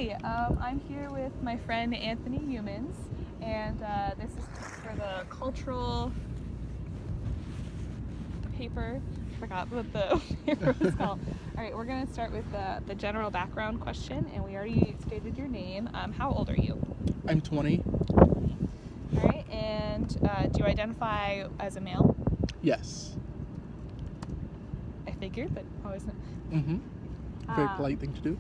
Hi, I'm here with my friend Anthony Humans, and this is for the cultural paper. I forgot what the paper was called. All right, we're going to start with the general background question, and we already stated your name. How old are you? I'm 20. All right, and do you identify as a male? Yes. I figured, but always not. Mm-hmm. Very polite thing to do.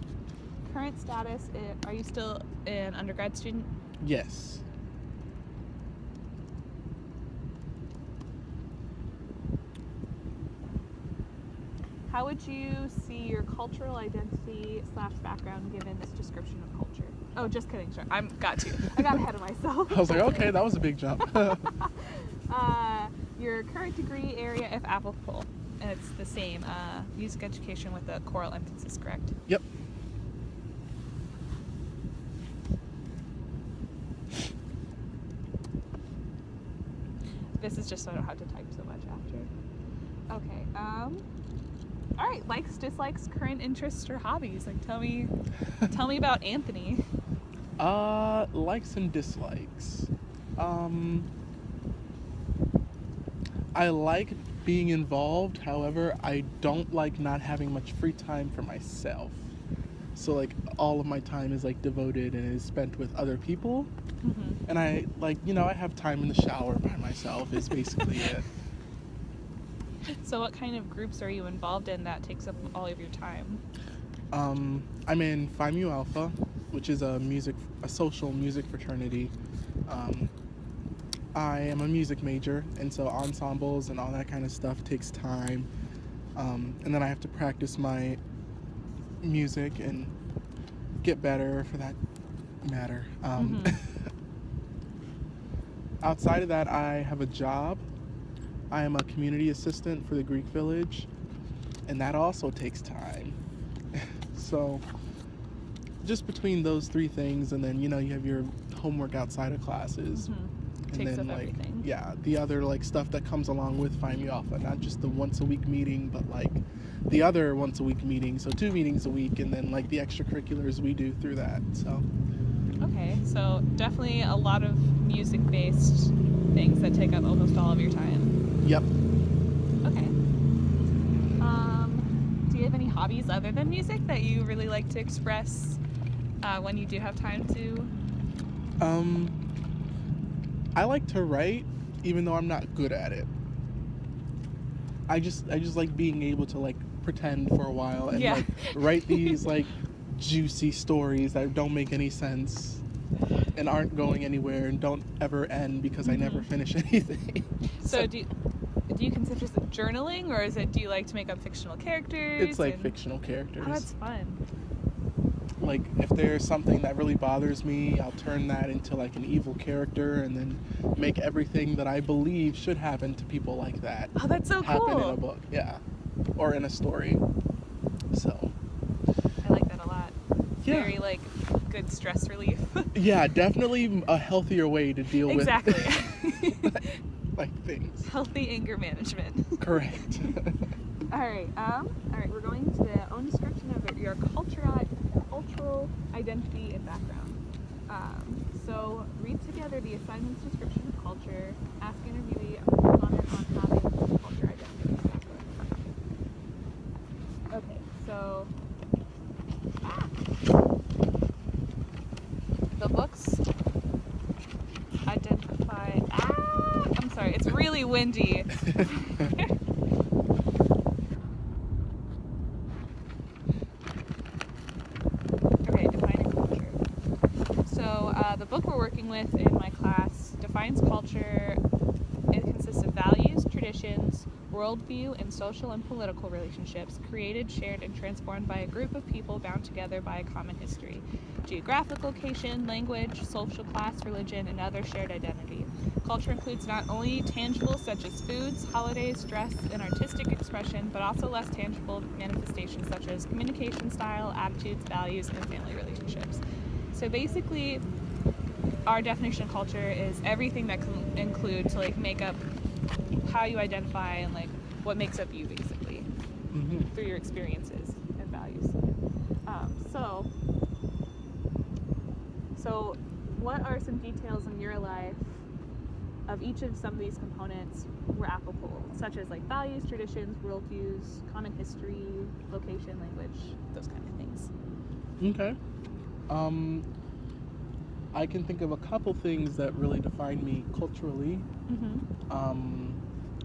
Current status, are you still an undergrad student? Yes. How would you see your cultural identity / background given this description of culture? Oh, just kidding. Sure. I got ahead of myself. I was like, okay, that was a big jump. Your current degree area, if applicable. And it's the same. Music education with a choral emphasis, correct? Yep. This is just so I don't have to type so much after. Okay. All right. Likes, dislikes, current interests, or hobbies. Like, tell me about Anthony. Likes and dislikes. I like being involved. However, I don't like not having much free time for myself. So like all of my time is like devoted and is spent with other people. Mm-hmm. And I I have time in the shower by myself is basically it. So what kind of groups are you involved in that takes up all of your time? I'm in Phi Mu Alpha, which is a social music fraternity. I am a music major, and so ensembles and all that kind of stuff takes time. And then I have to practice my music and get better for that matter. Outside of that, I have a job. I am a community assistant for the Greek Village, and that also takes time. So just between those three things, and then you have your homework outside of classes. Mm-hmm. And Takes then up everything. the other stuff that comes along with Phi Mu Alpha, not just the once a week meeting, but the other once a week meeting, so 2 meetings a week, and then the extracurriculars we do through that. So okay, so definitely a lot of music based things that take up almost all of your time. Yep. Okay. Do you have any hobbies other than music that you really like to express when you do have time to? I like to write, even though I'm not good at it. I just like being able to pretend for a while and write these juicy stories that don't make any sense and aren't going anywhere and don't ever end because I never finish anything. So do you consider this journaling, or do you like to make up fictional characters? It's fictional characters. Oh, that's fun. If there's something that really bothers me, I'll turn that into an evil character and then make everything that I believe should happen to people like that. Oh, that's so happen cool. In a book, yeah, or in a story. So I like that a lot. Yeah. Very good stress relief. Yeah, definitely a healthier way to deal with things. Healthy anger management. Correct. All right, we're going to the own description of your cultural identity and background. So read together the assignment's description of culture. Ask interviewee a comment on how they view culture identity and background. Okay, so the books identify. I'm sorry, it's really windy. The book we're working with in my class defines culture. It consists of values, traditions, worldview, and social and political relationships created, shared, and transformed by a group of people bound together by a common history, geographic location, language, social class, religion, and other shared identity. Culture includes not only tangible such as foods, holidays, dress, and artistic expression, but also less tangible manifestations such as communication style, attitudes, values, and family relationships. So basically, our definition of culture is everything that can include to make up how you identify and what makes up you basically through your experiences and values. So So, what are some details in your life of each of some of these components were applicable, such as like values, traditions, worldviews, common history, location, language, those kind of things? Okay. I can think of a couple things that really define me culturally. Mm-hmm.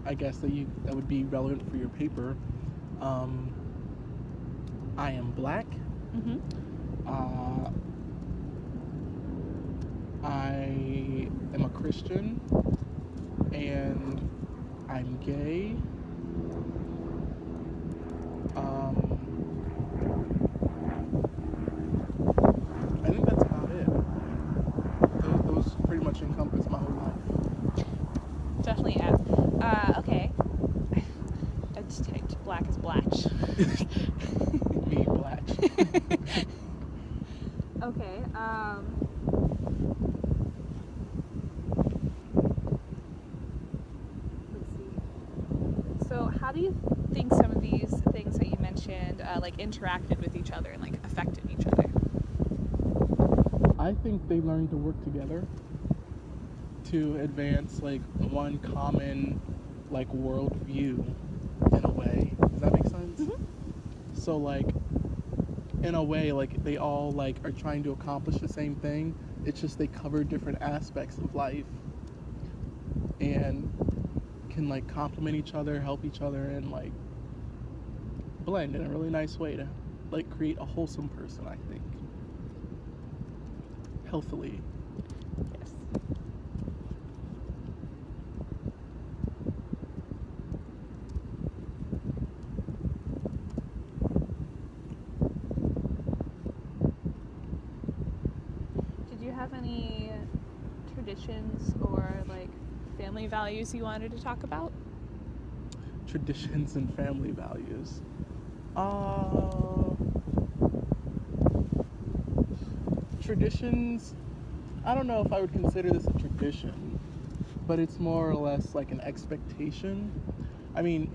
I guess that would be relevant for your paper. I am black. Mm-hmm. I am a Christian, and I'm gay. I think that's about it. Those pretty much encompass my whole life. Definitely as. Okay. I just typed black as blatch. Me, blatch. Okay. Let's see. So, how do you think some of these things that you mentioned, like, interacted with each other and like affected each other? I think they learned to work together to advance like one common like worldview in a way. Does that make sense? Mm-hmm. So like in a way like they all like are trying to accomplish the same thing. It's just they cover different aspects of life and can like complement each other, help each other, and like blend in a really nice way to like create a wholesome person, I think. Healthily. Yes. Did you have any traditions or like family values you wanted to talk about? Traditions and family values. Traditions, I don't know if I would consider this a tradition, but it's more or less like an expectation. I mean,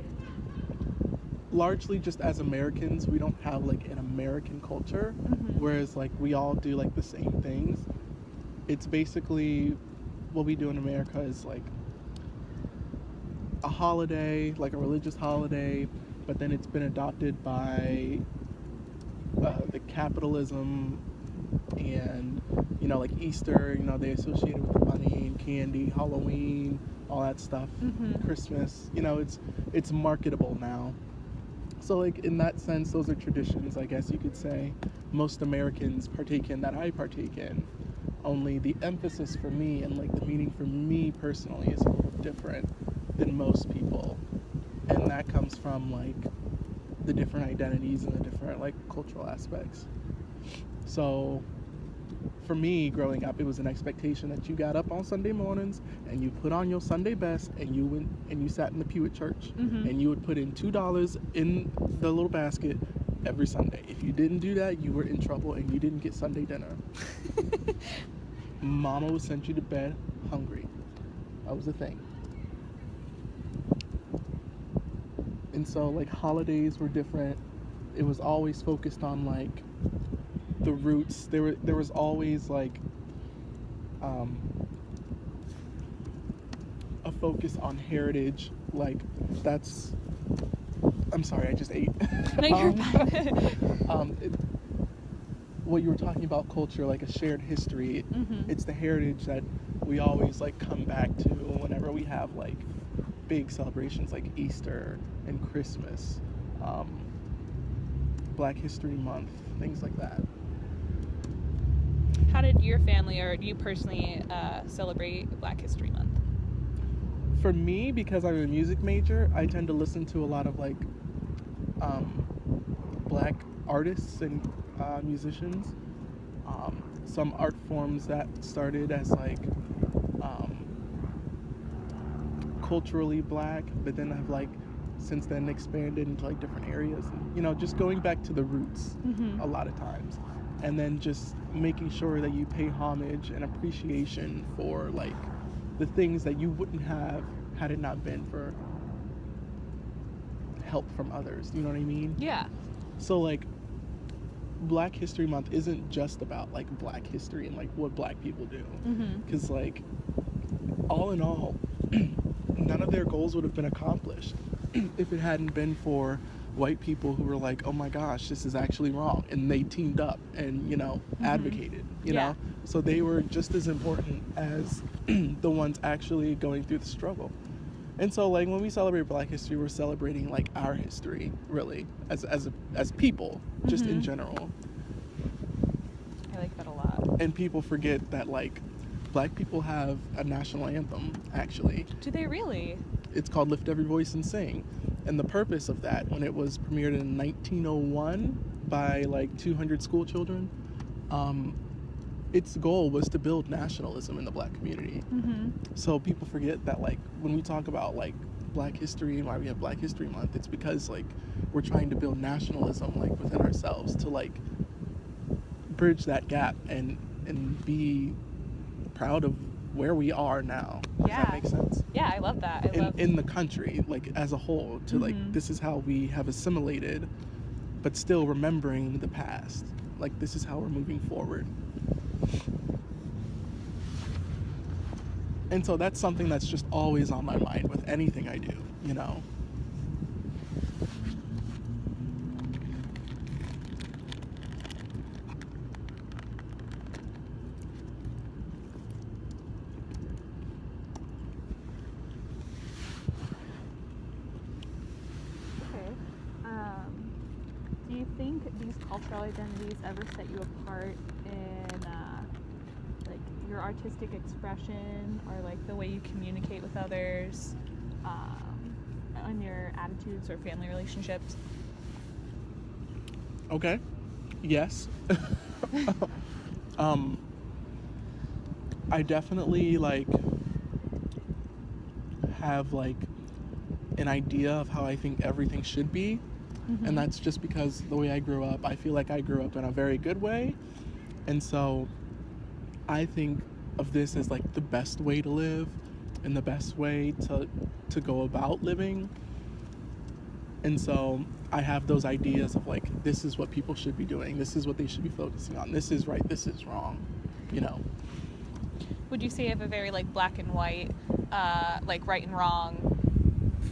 largely just as Americans, we don't have like an American culture, Mm-hmm. whereas like we all do like the same things. It's basically what we do in America is like a holiday, like a religious holiday, but then it's been adopted by the capitalism and like Easter, they associate it with money and candy, Halloween, all that stuff. Mm-hmm. Christmas, it's marketable now. So like in that sense, those are traditions, I guess you could say. Most Americans partake in that I partake in. Only the emphasis for me and like the meaning for me personally is a little different than most people. And that comes from like the different identities and the different like cultural aspects. So for me growing up, it was an expectation that you got up on Sunday mornings and you put on your Sunday best and you went and you sat in the pew at church. Mm-hmm. And you would put in $2 in the little basket every Sunday. If you didn't do that, you were in trouble and you didn't get Sunday dinner. Mama would send you to bed hungry. That was the thing. And so like holidays were different. It was always focused on like the roots. There was always like a focus on heritage. Like that's I'm sorry, I just ate. No, you're fine. What you were talking about, culture, like a shared history. Mm-hmm. It's the heritage that we always like come back to whenever we have like big celebrations like Easter and Christmas, Black History Month, things like that. How did your family or you personally celebrate Black History Month? For me, because I'm a music major, I tend to listen to a lot of like black artists and musicians. Some art forms that started as like culturally black, but then have like since then expanded into like different areas. And, just going back to the roots Mm-hmm. a lot of times, and then just making sure that you pay homage and appreciation for like the things that you wouldn't have had it not been for help from others. You know what I mean? Yeah. So like Black History Month isn't just about like Black history and like what Black people do, because like all in all, none of their goals would have been accomplished if it hadn't been for white people who were like, oh my gosh, this is actually wrong, and they teamed up and, you know, advocated, you know, so they were just as important as the ones actually going through the struggle. And so like when we celebrate Black history, we're celebrating like our history, really, as people, just in general. I like that a lot. And people forget that like Black people have a national anthem, actually. Do they really? It's called Lift Every Voice and Sing. And the purpose of that, when it was premiered in 1901 by like 200 school children, its goal was to build nationalism in the Black community. So people forget that like when we talk about like Black history and why we have Black History Month, it's because like we're trying to build nationalism like within ourselves to like bridge that gap and be proud of where we are now. Does that make sense? Yeah, I love that. In the country, like as a whole, to like this is how we have assimilated, but still remembering the past. Like this is how we're moving forward. And so that's something that's just always on my mind with anything I do, you know. Do you think these cultural identities ever set you apart in like your artistic expression or like the way you communicate with others, on your attitudes or family relationships? Okay. Yes. I definitely like have like an idea of how I think everything should be. And that's just because the way I grew up, I feel like I grew up in a very good way. And so I think of this as like the best way to live and the best way to go about living. And so I have those ideas of like, this is what people should be doing. This is what they should be focusing on. This is right. This is wrong, you know. Would you say you have a very like black and white, like right and wrong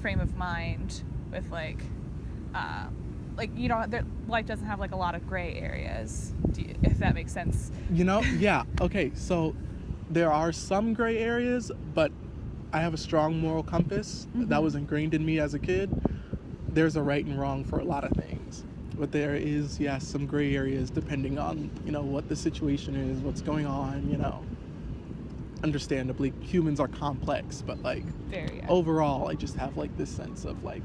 frame of mind with like you know, life doesn't have like a lot of gray areas, if that makes sense? You know, yeah. Okay, so there are some gray areas, but I have a strong moral compass that was ingrained in me as a kid. There's a right and wrong for a lot of things, but there is, yes, some gray areas depending on, you know, what the situation is, what's going on, you know. Understandably, humans are complex, but like overall, I just have like this sense of like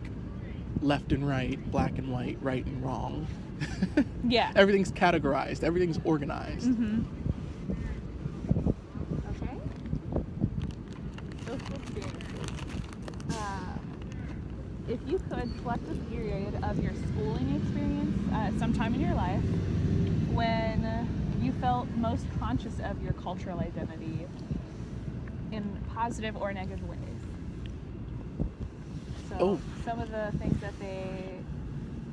left and right, black and white, right and wrong. Yeah. Everything's categorized. Everything's organized. Okay. Social experiences. If you could select a period of your schooling experience at some time in your life when you felt most conscious of your cultural identity in positive or negative ways. So some of the things that they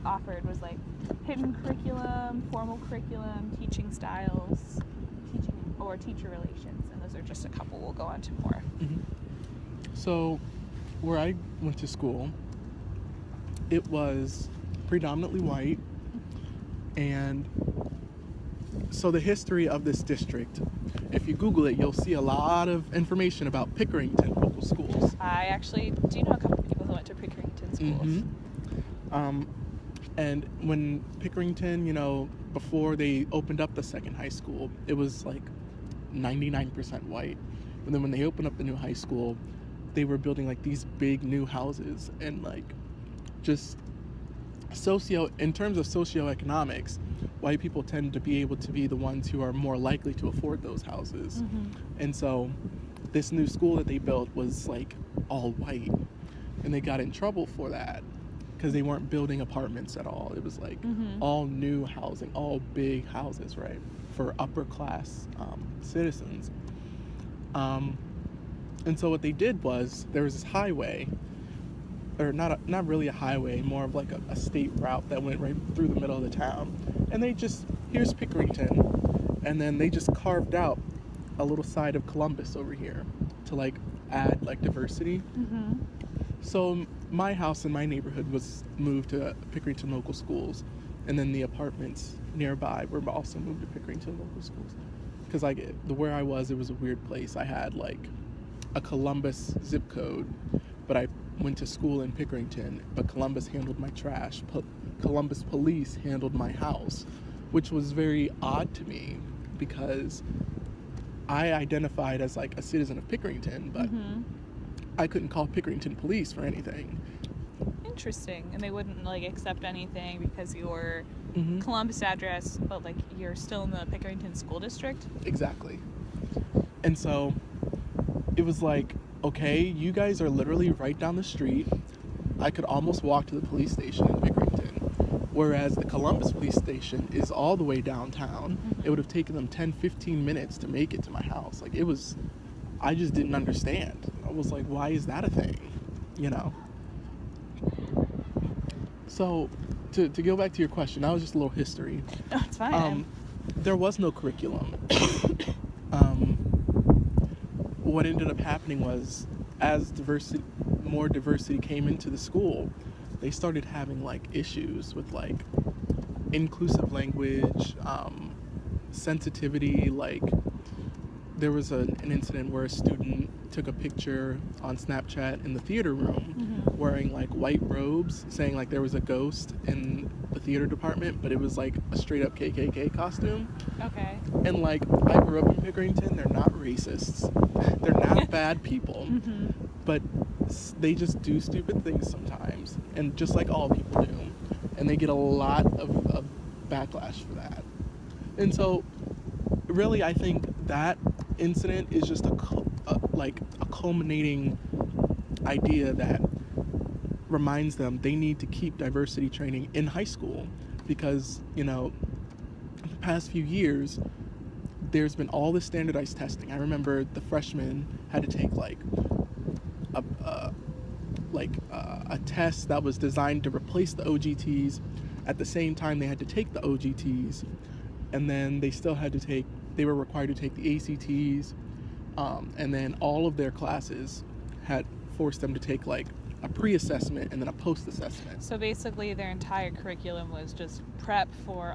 offered was like hidden curriculum, formal curriculum, teaching styles, teaching or teacher relations, and those are just a couple. We'll go on to more. So where I went to school, it was predominantly white, and so the history of this district, if you Google it, you'll see a lot of information about Pickerington local schools. I actually do know a couple people who went to Pickerington schools. And when Pickerington, you know, before they opened up the second high school, it was like 99% white. And then when they opened up the new high school, they were building like these big new houses, and like just in terms of socioeconomics, white people tend to be able to be the ones who are more likely to afford those houses. And so this new school that they built was like all white, and they got in trouble for that because they weren't building apartments at all. It was like all new housing, all big houses, right, for upper class citizens. And so what they did was there was this highway, or not really a highway, more of like a state route that went right through the middle of the town, and they just here's Pickerington. And then they just carved out a little side of Columbus over here to like add like diversity. Mm-hmm. So my house in my neighborhood was moved to Pickerington Local Schools, and then the apartments nearby were also moved to Pickerington Local Schools. Because like where I was, it was a weird place. I had like a Columbus zip code, but I went to school in Pickerington, but Columbus handled my trash. Columbus police handled my house, which was very odd to me because I identified as like a citizen of Pickerington, but Mm-hmm. I couldn't call Pickerington police for anything. Interesting. And they wouldn't like accept anything because your Mm-hmm. Columbus address, but like you're still in the Pickerington School District. Exactly. And so it was like, okay, you guys are literally right down the street. I could almost walk to the police station in Pickerington. Whereas the Columbus police station is all the way downtown. Mm-hmm. It would have taken them 10-15 minutes to make it to my house. Like, it was, I just didn't understand. I was like, why is that a thing? You know? So, to go back to your question, that was just a little history. Oh, it's fine. There was no curriculum. What ended up happening was, as more diversity came into the school, they started having like issues with like inclusive language, sensitivity. Like there was an incident where a student took a picture on Snapchat in the theater room Mm-hmm. wearing like white robes, saying like there was a ghost in the theater department, but it was like a straight up KKK costume. Okay. And like, I grew up in Pickerington, they're not racists, they're not bad people, Mm-hmm. but they just do stupid things sometimes, and just like all people do, and they get a lot of backlash for that. And so really, I think that incident is just a culminating idea that reminds them they need to keep diversity training in high school, because, you know, the past few years there's been all this standardized testing. I remember the freshmen had to take like a test that was designed to replace the OGTs. At the same time, they had to take the OGTs, and then they were required to take the ACTs, and then all of their classes had forced them to take like a pre-assessment and then a post-assessment. So basically, their entire curriculum was just prep for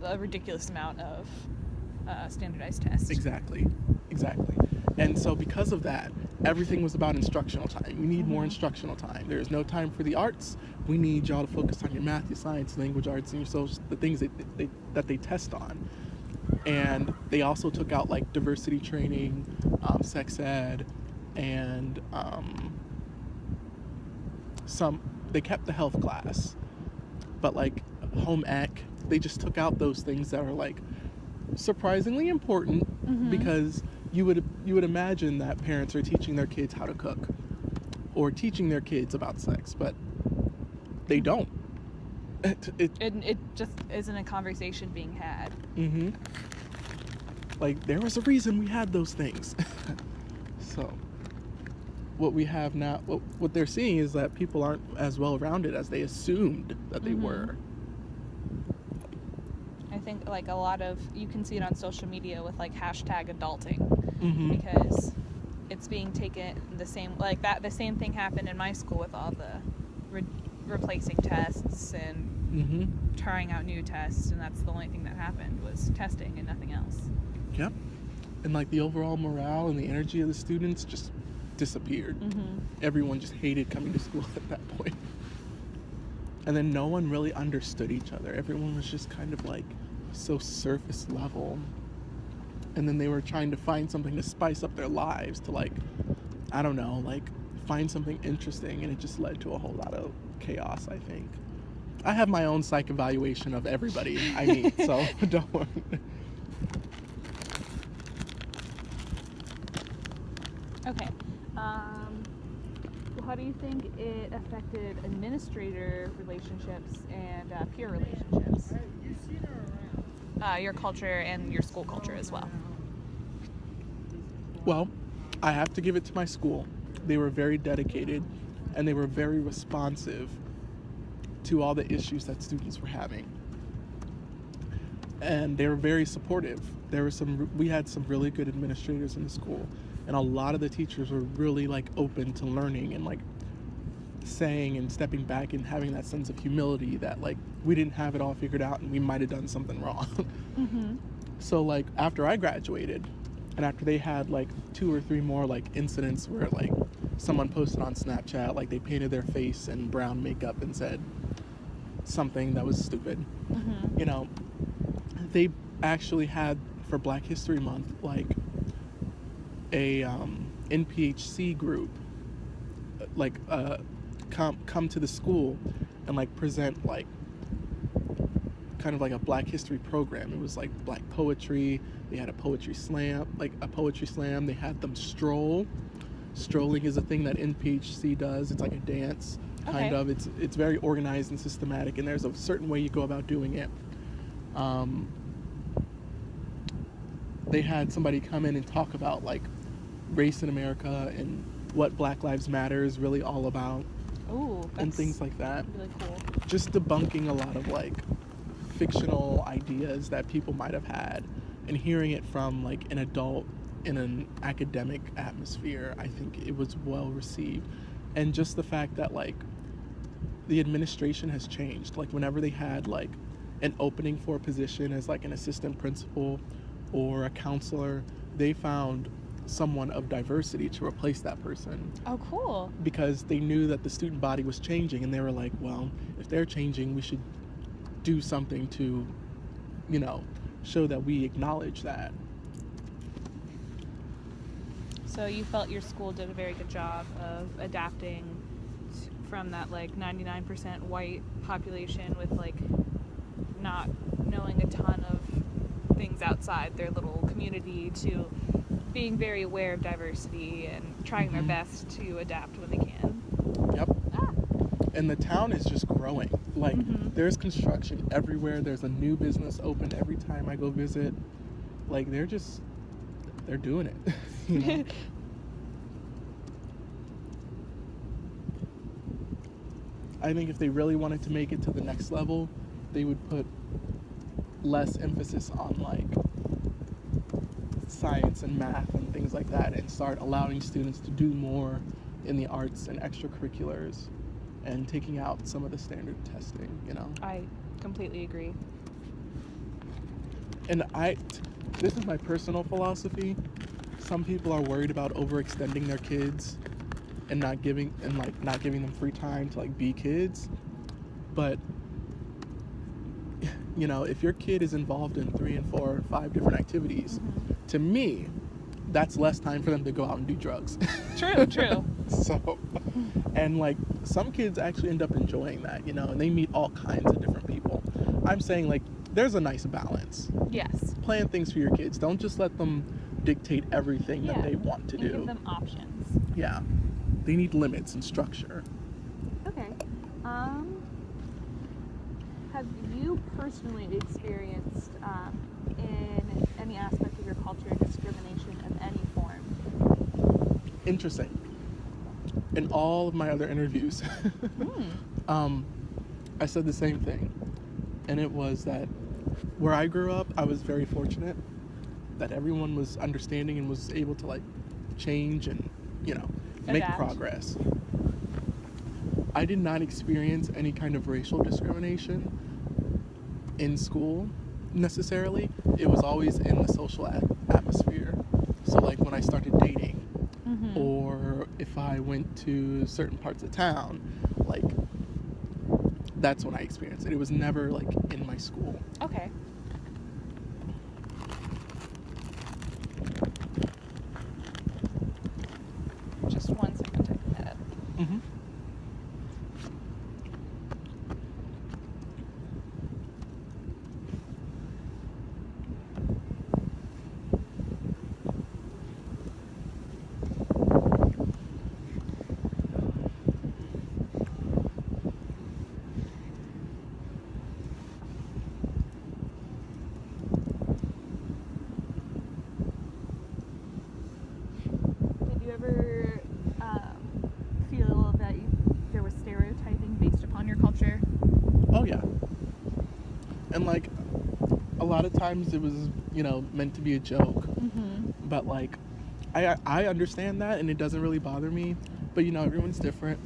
a ridiculous amount of standardized tests. Exactly. And so because of that, everything was about instructional time. We need more instructional time. There is no time for the arts. We need y'all to focus on your math, your science, language arts, and your social, the things that they test on. And they also took out like diversity training, sex ed, and they kept the health class, but like home ec, they just took out those things that are like surprisingly important, because you would imagine that parents are teaching their kids how to cook or teaching their kids about sex, but they don't. It just isn't a conversation being had. Mm-hmm. Like, there was a reason we had those things. So what we have now, what they're seeing is that people aren't as well rounded as they assumed that they were. I think like a lot of, you can see it on social media with like hashtag adulting, Mm-hmm. because it's being taken the same, like that, the same thing happened in my school with all the replacing tests and Mm-hmm. trying out new tests, and that's the only thing that happened was testing and nothing else. Yep. And like the overall morale and the energy of the students just disappeared. Mm-hmm. Everyone just hated coming to school at that point. And then no one really understood each other. Everyone was just kind of like so surface level. And then they were trying to find something to spice up their lives, to like, I don't know, like find something interesting, and it just led to a whole lot of chaos, I think. I have my own psych evaluation of everybody I meet, so don't worry. Okay. How do you think it affected administrator relationships and peer relationships? Your culture and your school culture as well. Well, I have to give it to my school. They were very dedicated, and they were very responsive to all the issues that students were having. and they were very supportive. We had some really good administrators in the school, and a lot of the teachers were really like open to learning and like saying and stepping back and having that sense of humility that like we didn't have it all figured out and we might have done something wrong. Mm-hmm. So like after I graduated, and after they had like 2 or 3 more like incidents where like someone posted on Snapchat like they painted their face in brown makeup and said something that was stupid, Mm-hmm. you know, they actually had for Black History Month like a NPHC group like come to the school and like present like kind of like a Black History program. It was like Black poetry. They had a poetry slam. They had them stroll. Strolling is a thing that NPHC does. It's like a dance, kind of. It's very organized and systematic, and there's a certain way you go about doing it. They had somebody come in and talk about like race in America and what Black Lives Matter is really all about. Ooh, and things like that. Really cool. Just debunking a lot of like fictional ideas that people might have had, and hearing it from like an adult in an academic atmosphere, I think it was well received. And just the fact that like the administration has changed, like whenever they had like an opening for a position as like an assistant principal or a counselor, they found someone of diversity to replace that person. Oh, cool. Because they knew that the student body was changing, and they were like, well, if they're changing, we should do something to, you know, show that we acknowledge that. So you felt your school did a very good job of adapting from that like 99% white population with like not knowing a ton of things outside their little community to being very aware of diversity and trying their best to adapt when they can. Yep. And the town is just growing. Like, there's construction everywhere. There's a new business open every time I go visit. Like, they're doing it. You know? I think if they really wanted to make it to the next level, they would put less emphasis on like science and math and things like that, and start allowing students to do more in the arts and extracurriculars, and taking out some of the standard testing, you know. I completely agree. And this is my personal philosophy. Some people are worried about overextending their kids and not giving them free time to like be kids. But you know, if your kid is involved in 3 and 4 or 5 different activities, to me, that's less time for them to go out and do drugs. True. So, and like some kids actually end up enjoying that, you know, and they meet all kinds of different people. I'm saying like there's a nice balance. Yes. Plan things for your kids. Don't just let them dictate everything that they want to do. Give them options. Yeah. They need limits and structure. Okay. Have you personally experienced in any aspect of your culture discrimination of any form? Interesting. In all of my other interviews, I said the same thing. And it was that where I grew up, I was very fortunate that everyone was understanding and was able to like change and, you know, make progress. I did not experience any kind of racial discrimination in school necessarily. It was always in the social atmosphere. So like when I started dating, or if I went to certain parts of town, like that's when I experienced it. It was never like in my school. Okay. Just 1 second, typing that up. lot of times it was, meant to be a joke. But like, I understand that, and it doesn't really bother me. But everyone's different,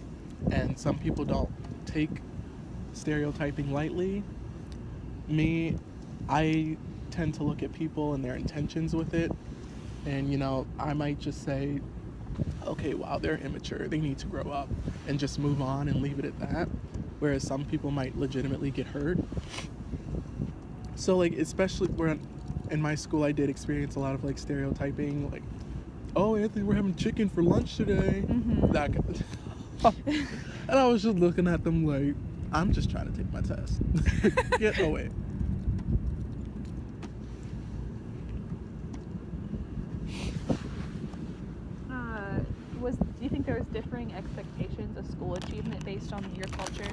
and some people don't take stereotyping lightly. Me, I tend to look at people and their intentions with it, and I might just say, okay, wow, they're immature, they need to grow up, and just move on and leave it at that. Whereas some people might legitimately get hurt. So like, especially where in my school, I did experience a lot of like stereotyping, like, oh, Anthony, we're having chicken for lunch today. That and I was just looking at them like, I'm just trying to take my test. Get away. Do you think there was differing expectations of school achievement based on your culture?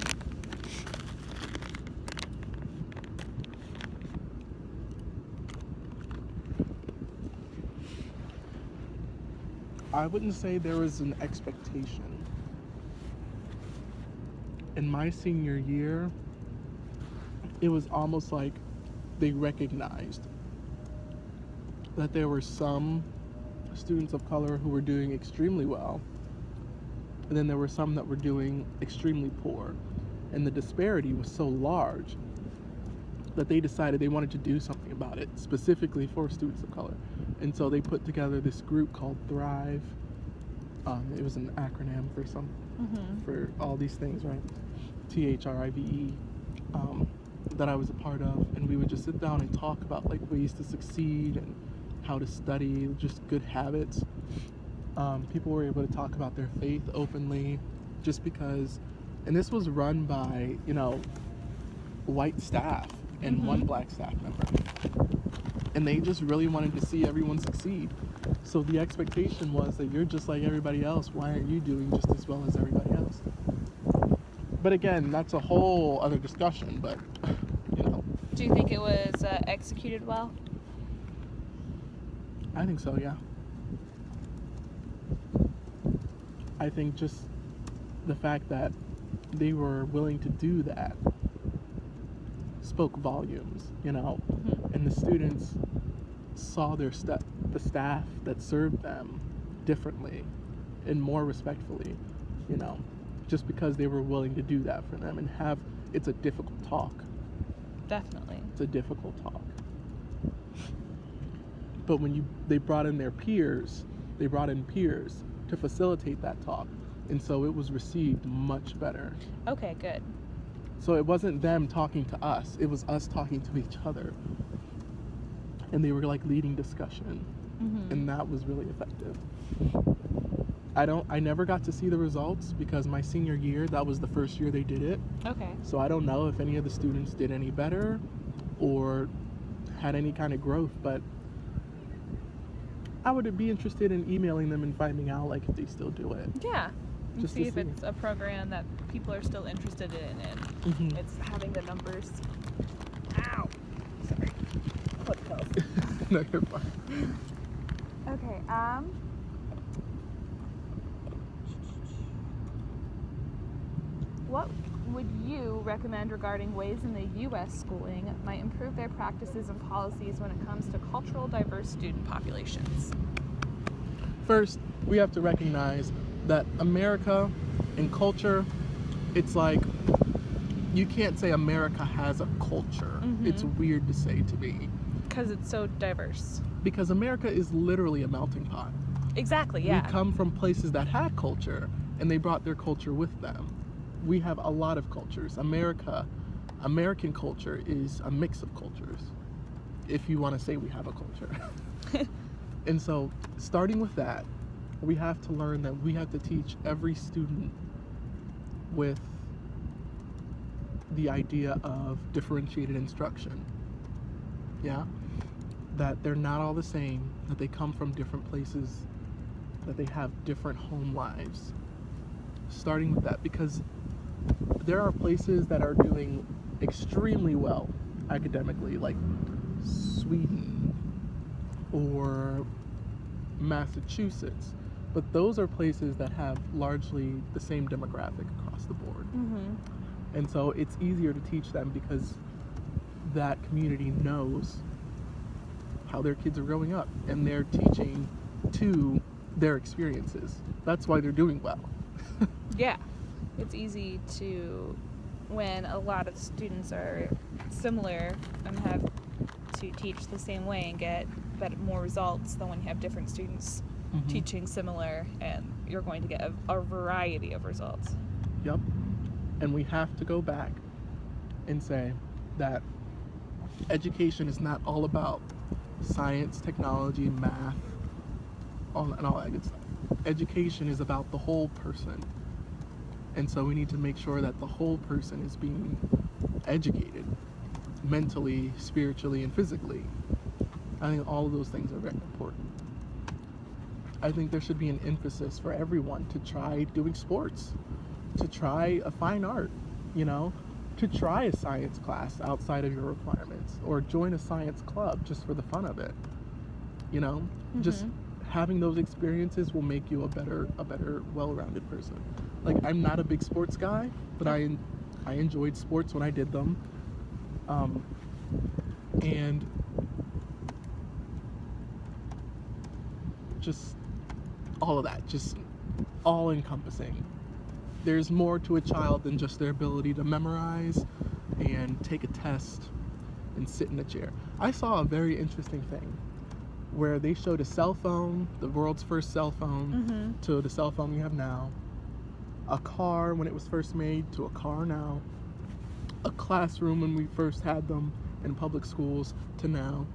I wouldn't say there was an expectation. In my senior year, it was almost like they recognized that there were some students of color who were doing extremely well, and then there were some that were doing extremely poor. And the disparity was so large that they decided they wanted to do something about it, specifically for students of color. And so they put together this group called Thrive. It was an acronym for all these things, right? THRIVE, that I was a part of. And we would just sit down and talk about like ways to succeed and how to study, just good habits. People were able to talk about their faith openly, just because, and this was run by, white staff and one black staff member. And they just really wanted to see everyone succeed. So the expectation was that you're just like everybody else. Why aren't you doing just as well as everybody else? But again, that's a whole other discussion, but, Do you think it was executed well? I think so, yeah. I think just the fact that they were willing to do that spoke volumes, and the students saw the staff that served them differently and more respectfully, just because they were willing to do that for them and it's a difficult talk. Definitely. It's a difficult talk. But when they brought in peers to facilitate that talk, and so it was received much better. Okay, good. So it wasn't them talking to us, it was us talking to each other. And they were like leading discussion, and that was really effective. I never got to see the results because my senior year, that was the first year they did it. Okay. So I don't know if any of the students did any better or had any kind of growth, but I would be interested in emailing them and finding out like if they still do it. Yeah. And Just see to if see. it's a program that people are still interested in, and it's having the numbers. Ow. Sorry. Foot pills. No, you're fine. Okay. What would you recommend regarding ways in the U.S. schooling might improve their practices and policies when it comes to cultural diverse student populations? First, we have to recognize that America and culture, it's like, you can't say America has a culture. It's weird to say to me. Because it's so diverse. Because America is literally a melting pot. Exactly, yeah. We come from places that had culture, and they brought their culture with them. We have a lot of cultures. American culture is a mix of cultures, if you want to say we have a culture. And so, starting with that, we have to learn that we have to teach every student with the idea of differentiated instruction. Yeah? That they're not all the same, that they come from different places, that they have different home lives. Starting with that, because there are places that are doing extremely well academically, like Sweden or Massachusetts, but those are places that have largely the same demographic across the board. And so it's easier to teach them because that community knows how their kids are growing up, and they're teaching to their experiences. That's why they're doing well. Yeah, it's easy to, when a lot of students are similar and have to teach the same way and get more results than when you have different students teaching similar, and you're going to get a variety of results. Yep. And we have to go back and say that education is not all about science, technology, math, and all that good stuff. Education is about the whole person. And so we need to make sure that the whole person is being educated mentally, spiritually, and physically. I think all of those things are very important. I think there should be an emphasis for everyone to try doing sports, to try a fine art, to try a science class outside of your requirements, or join a science club just for the fun of it. Just having those experiences will make you a better, well-rounded person. Like, I'm not a big sports guy, but I enjoyed sports when I did them. And just all of that, just all encompassing. There's more to a child than just their ability to memorize and take a test and sit in a chair. I saw a very interesting thing where they showed a cell phone, the world's first cell phone, to the cell phone we have now, a car when it was first made to a car now, a classroom when we first had them in public schools to now.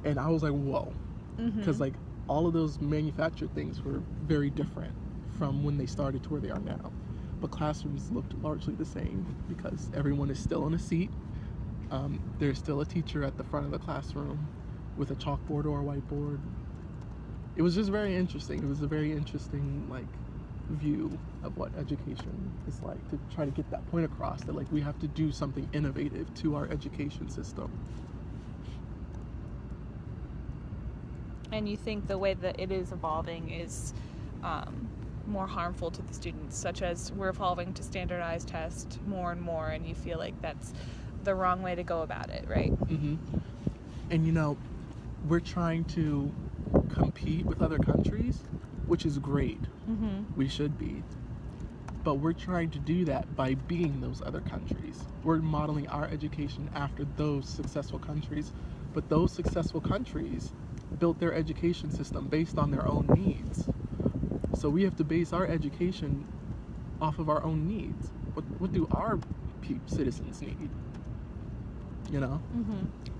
And I was like, whoa. Because like all of those manufactured things were very different from when they started to where they are now. But classrooms looked largely the same because everyone is still in a seat. There's still a teacher at the front of the classroom with a chalkboard or a whiteboard. It was just very interesting. It was a very interesting view of what education is like, to try to get that point across that we have to do something innovative to our education system. And you think the way that it is evolving is more harmful to the students, such as we're evolving to standardized tests more and more, and you feel like that's the wrong way to go about it, right? And we're trying to compete with other countries, which is great. We should be. But we're trying to do that by being those other countries. We're modeling our education after those successful countries. But those successful countries built their education system based on their own needs. So we have to base our education off of our own needs. What do our citizens need?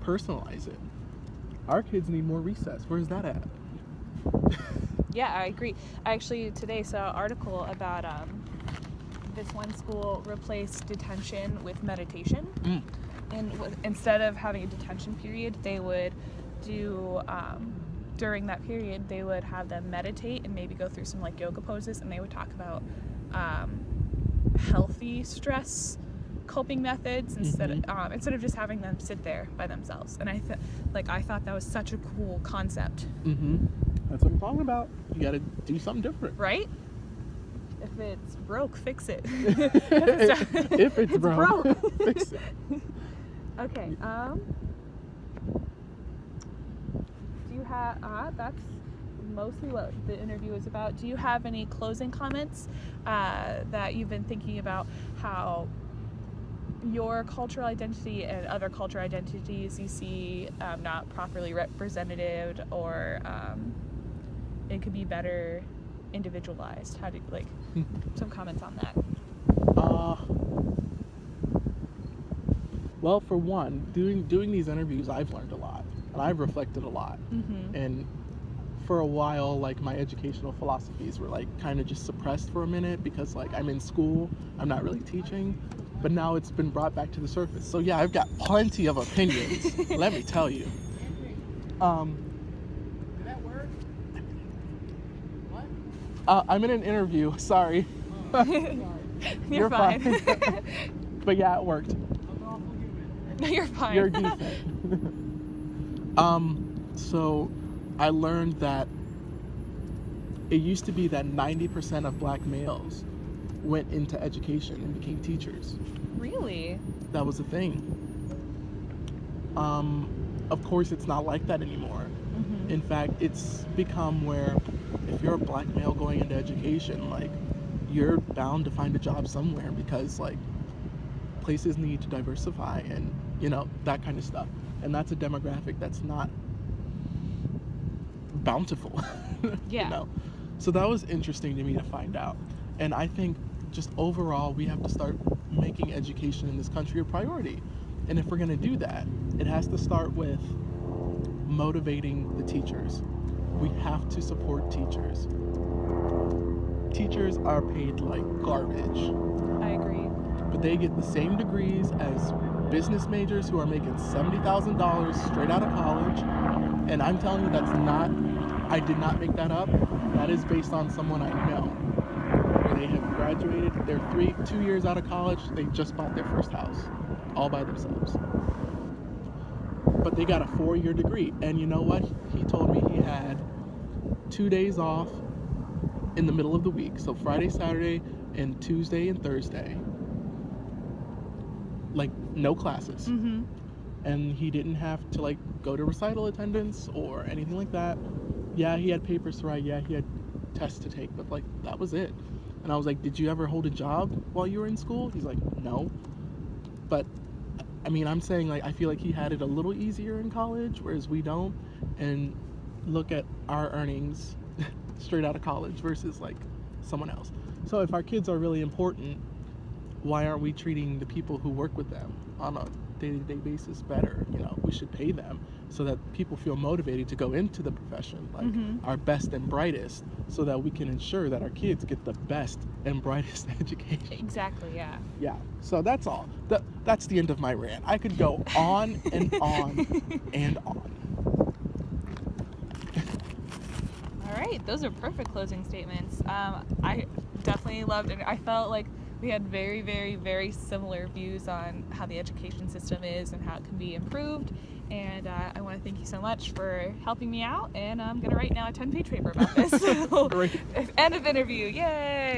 Personalize it. Our kids need more recess. Where's that at? Yeah, I agree. I actually today saw an article about this one school replaced detention with meditation. And instead of having a detention period, they would do, during that period, they would have them meditate and maybe go through some yoga poses, and they would talk about healthy stress coping methods instead of just having them sit there by themselves. And I thought that was such a cool concept. That's what I'm talking about. You got to do something different, right? If it's broke, fix it. If it's broke, fix it. Okay. Do you have? That's mostly what the interview is about. Do you have any closing comments that you've been thinking about how your cultural identity and other cultural identities you see not properly represented, or it could be better individualized? How do you some comments on that? Well, for one, doing these interviews, I've learned a lot and I've reflected a lot. And for a while, my educational philosophies were kind of just suppressed for a minute because I'm in school, I'm not really teaching. But now it's been brought back to the surface. So yeah, I've got plenty of opinions. Let me tell you. Did that work? What? I'm in an interview. Sorry. You're fine. But yeah, it worked. No, you're fine. You're decent. So I learned that it used to be that 90% of black males went into education and became teachers. Really? That was a thing. Of course, it's not like that anymore. Mm-hmm. In fact, it's become where if you're a black male going into education, like, you're bound to find a job somewhere because, like, places need to diversify and, you know, that kind of stuff. And that's a demographic that's not bountiful. Yeah. You know? So that was interesting to me to find out. And I think just overall, we have to start making education in this country a priority. And if we're going to do that, it has to start with motivating the teachers. We have to support teachers. Teachers are paid like garbage. I agree. But they get the same degrees as business majors who are making $70,000 straight out of college. And I'm telling you, that's not, I did not make that up. That is based on someone I know. Where they have graduated, they're 2 years out of college, they just bought their first house, all by themselves. But they got a 4-year degree. And you know what? He told me he had 2 days off in the middle of the week. So Friday, Saturday, and Tuesday and Thursday. Like, no classes. Mm-hmm. And he didn't have to, like, go to recital attendance or anything like that. Yeah, he had papers to write. Yeah, he had tests to take. But, like, that was it. And I was like, did you ever hold a job while you were in school? He's like, no. But, I mean, I'm saying, like, I feel like he had it a little easier in college, whereas we don't. And look at our earnings straight out of college versus, like, someone else. So if our kids are really important, why aren't we treating the people who work with them on a day-to-day basis better? You know, we should pay them so that people feel motivated to go into the profession, like, our best and brightest, so that we can ensure that our kids get the best and brightest education. Exactly, yeah. Yeah, so that's all. That's the end of my rant. I could go on and on and on. All right, those are perfect closing statements. I definitely loved it. I felt like we had very, very, very similar views on how the education system is and how it can be improved. And I want to thank you so much for helping me out. And I'm going to write now a 10-page paper about this. So, Great. end of interview. Yay!